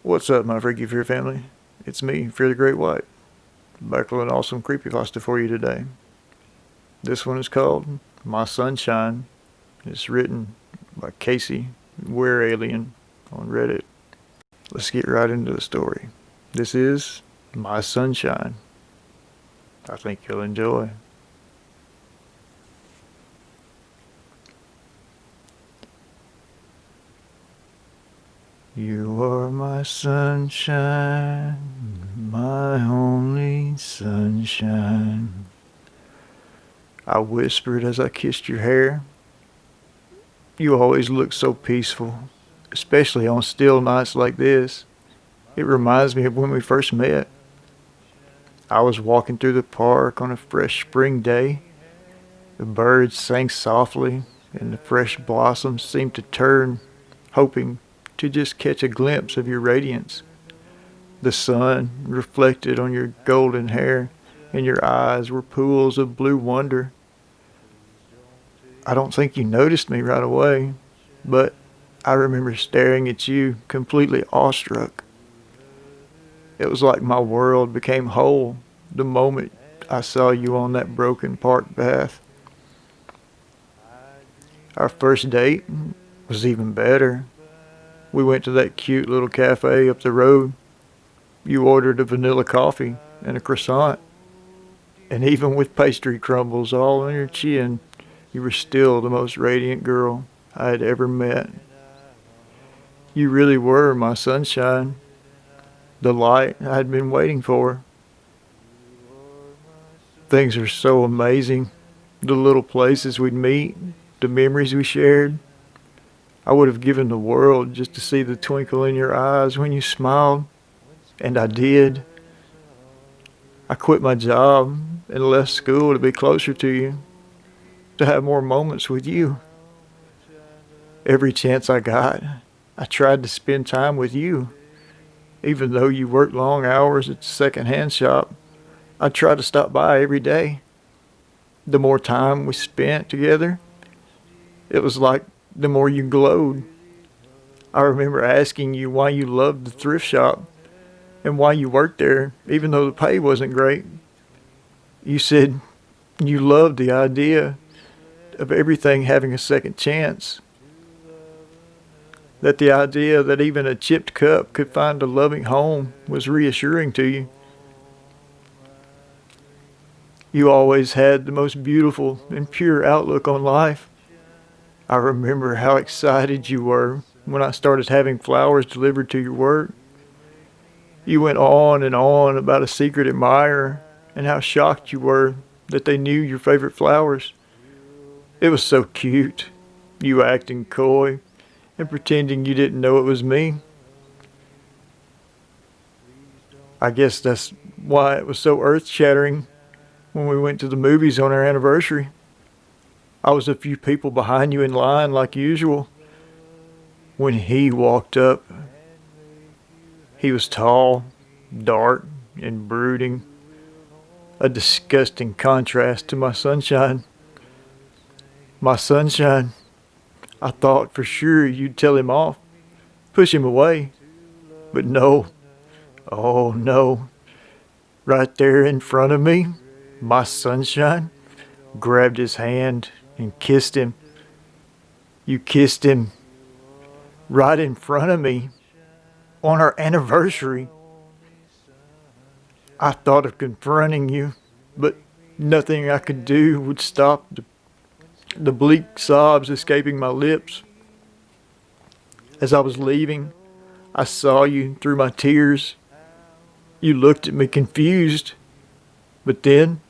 What's up, my Freaky Fear family? It's me, Fear the GreatWhite, back with an awesome creepypasta for you today. This one is called My Sunshine. It's written by Casey, We're Alien, on Reddit. Let's get right into the story. This is My Sunshine. I think you'll enjoy. You are my sunshine, my only sunshine. I whispered as I kissed your hair. You always look so peaceful, especially on still nights like this. It reminds me of when we first met. I was walking through the park on a fresh spring day. The birds sang softly, and the fresh blossoms seemed to turn, hoping to just catch a glimpse of your radiance. The sun reflected on your golden hair, and your eyes were pools of blue wonder. I don't think you noticed me right away, but I remember staring at you completely awestruck. It was like my world became whole the moment I saw you on that broken park path. Our first date was even better. We went to that cute little cafe up the road. You ordered a vanilla coffee and a croissant. And even with pastry crumbles all on your chin, you were still the most radiant girl I had ever met. You really were my sunshine, the light I had been waiting for. Things are so amazing. The little places we'd meet, the memories we shared. I would have given the world just to see the twinkle in your eyes when you smiled, and I did. I quit my job and left school to be closer to you, to have more moments with you. Every chance I got, I tried to spend time with you. Even though you worked long hours at the second-hand shop, I tried to stop by every day. The more time we spent together, it was like the more you glowed. I remember asking you why you loved the thrift shop and why you worked there, even though the pay wasn't great. You said you loved the idea of everything having a second chance. That the idea that even a chipped cup could find a loving home was reassuring to you. You always had the most beautiful and pure outlook on life. I remember how excited you were when I started having flowers delivered to your work. You went on and on about a secret admirer and how shocked you were that they knew your favorite flowers. It was so cute, you acting coy and pretending you didn't know it was me. I guess that's why it was so earth-shattering when we went to the movies on our anniversary. I was a few people behind you in line like usual. When he walked up, he was tall, dark, and brooding. A disgusting contrast to my sunshine. My sunshine. I thought for sure you'd tell him off, push him away. But no. Oh no. Right there in front of me, my sunshine grabbed his hand and kissed him. You kissed him right in front of me on our anniversary. I thought of confronting you, but nothing I could do would stop the bleak sobs escaping my lips. As I was leaving, I saw you through my tears. You looked at me confused, but then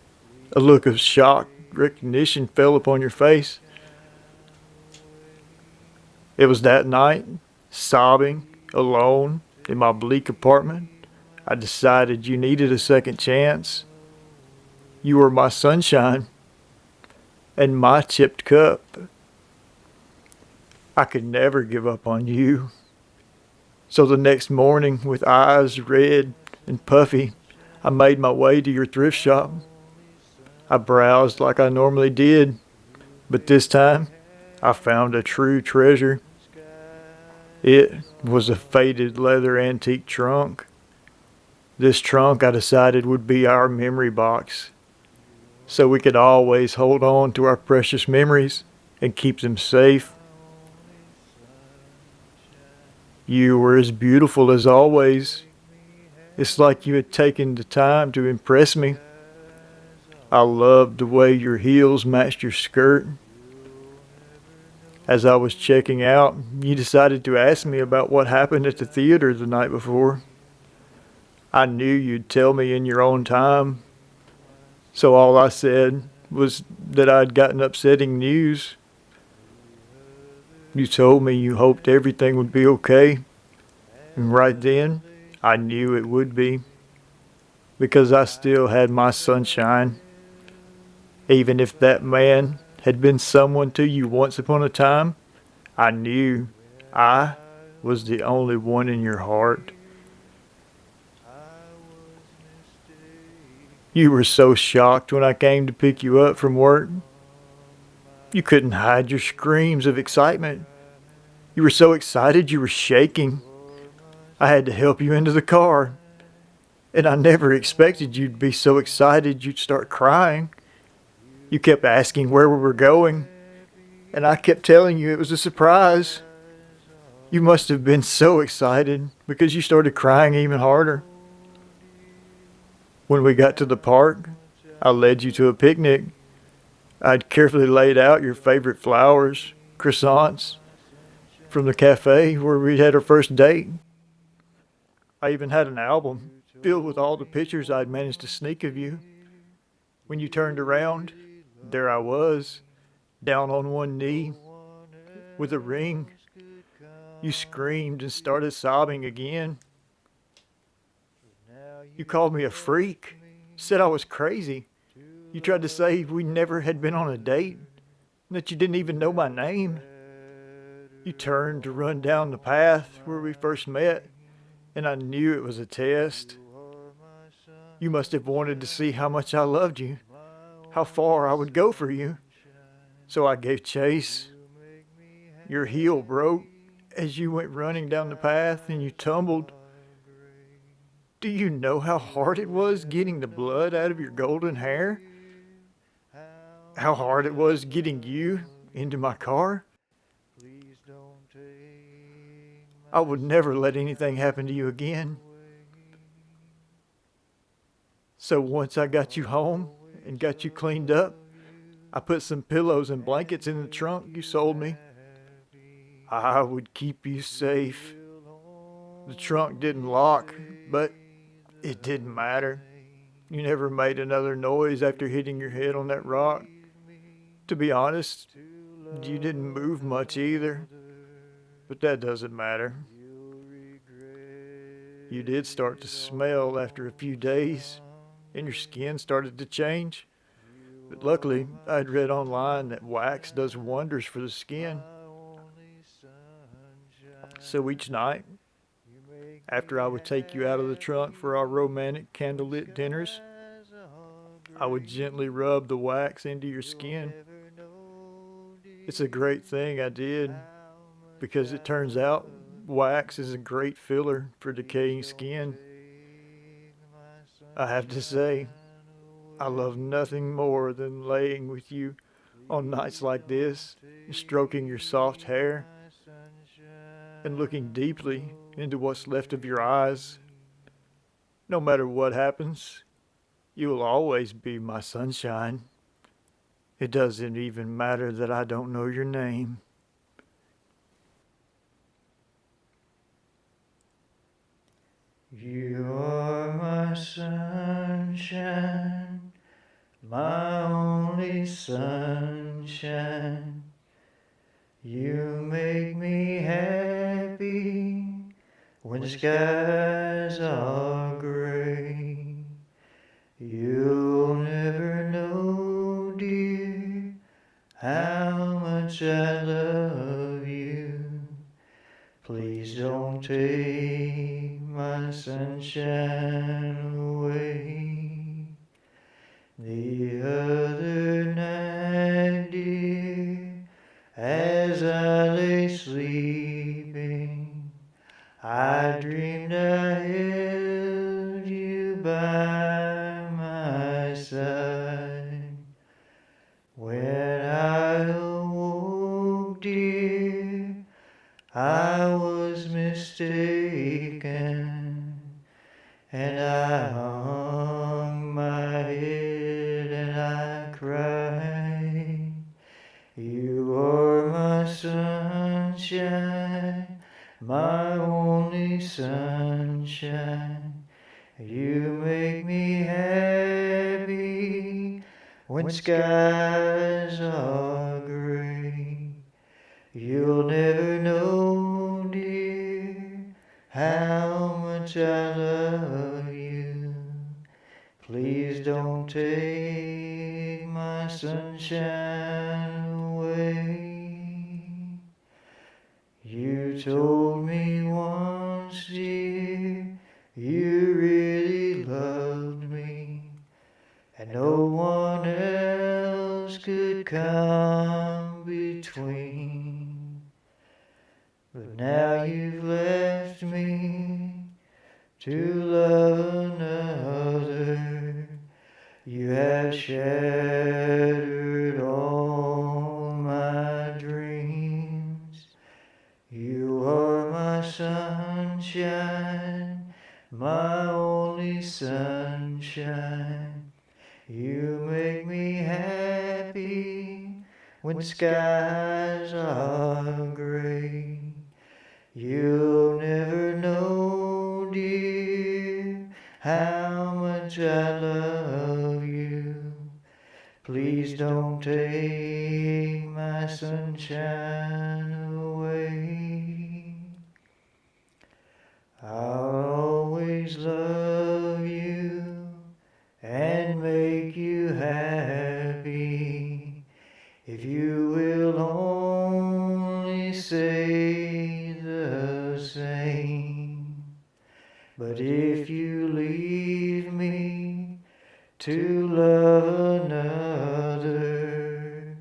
a look of shocked recognition fell upon your face. It was that night, sobbing, alone, in my bleak apartment, I decided you needed a second chance. You were my sunshine and my chipped cup. I could never give up on you. So the next morning, with eyes red and puffy, I made my way to your thrift shop. I browsed like I normally did, but this time I found a true treasure. It was a faded leather antique trunk. This trunk I decided would be our memory box, so we could always hold on to our precious memories and keep them safe. You were as beautiful as always. It's like you had taken the time to impress me. I loved the way your heels matched your skirt. As I was checking out, you decided to ask me about what happened at the theater the night before. I knew you'd tell me in your own time, so all I said was that I'd gotten upsetting news. You told me you hoped everything would be okay, and right then, I knew it would be, because I still had my sunshine. Even if that man had been someone to you once upon a time, I knew I was the only one in your heart. You were so shocked when I came to pick you up from work. You couldn't hide your screams of excitement. You were so excited you were shaking. I had to help you into the car, and I never expected you'd be so excited you'd start crying. You kept asking where we were going, and I kept telling you it was a surprise. You must have been so excited because you started crying even harder. When we got to the park, I led you to a picnic. I'd carefully laid out your favorite flowers, croissants, from the cafe where we had our first date. I even had an album filled with all the pictures I'd managed to sneak of you. When you turned around, there I was, down on one knee, with a ring. You screamed and started sobbing again. You called me a freak, said I was crazy. You tried to say we never had been on a date, and that you didn't even know my name. You turned to run down the path where we first met, and I knew it was a test. You must have wanted to see how much I loved you, how far I would go for you. So I gave chase. Your heel broke as you went running down the path and you tumbled. Do you know how hard it was getting the blood out of your golden hair? How hard it was getting you into my car? I would never let anything happen to you again. So once I got you home and got you cleaned up, I put some pillows and blankets in the trunk you sold me. I would keep you safe. The trunk didn't lock, but it didn't matter. You never made another noise after hitting your head on that rock. To be honest, you didn't move much either, but that doesn't matter. You did start to smell after a few days, and your skin started to change. But luckily, I'd read online that wax does wonders for the skin. So each night, after I would take you out of the trunk for our romantic candlelit dinners, I would gently rub the wax into your skin. It's a great thing I did, because it turns out wax is a great filler for decaying skin. I have to say, I love nothing more than laying with you on nights like this, stroking your soft hair, and looking deeply into what's left of your eyes. No matter what happens, you will always be my sunshine. It doesn't even matter that I don't know your name. You are my sunshine, my only sunshine. You make me happy when the skies are gray. You'll never know, dear, how much I love you. Please don't take my sunshine away. The other night, dear, as I lay sleeping, held you by my side. When I awoke, dear, I was mistaken, and I hung my head and I cried. You are my sunshine, my only sunshine. You make me happy when skies are gray. You'll never know, dear, how much I love you. Please don't take my sunshine away. You told me once, dear, you really loved me, and no one else could come between. But now you've left me to love another. You have shattered all my dreams. You are my sunshine, my only sunshine. You make me happy when skies are gray. You'll never know, dear, how much I love you. Please don't take my sunshine away. I'll always love you and make you happy if you will only say the same. But if you leave me to love another,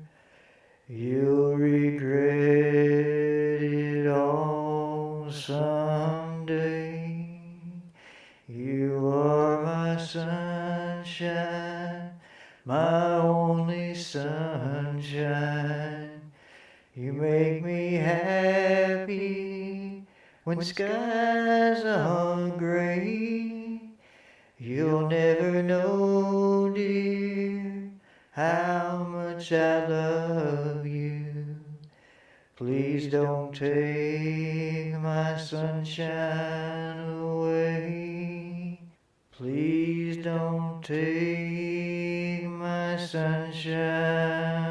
you'll regret it all someday. You are my sunshine, my only sunshine. You make me happy when skies are gray. You'll never know, dear, how much I love you. Please don't take my sunshine away. Please don't take my sunshine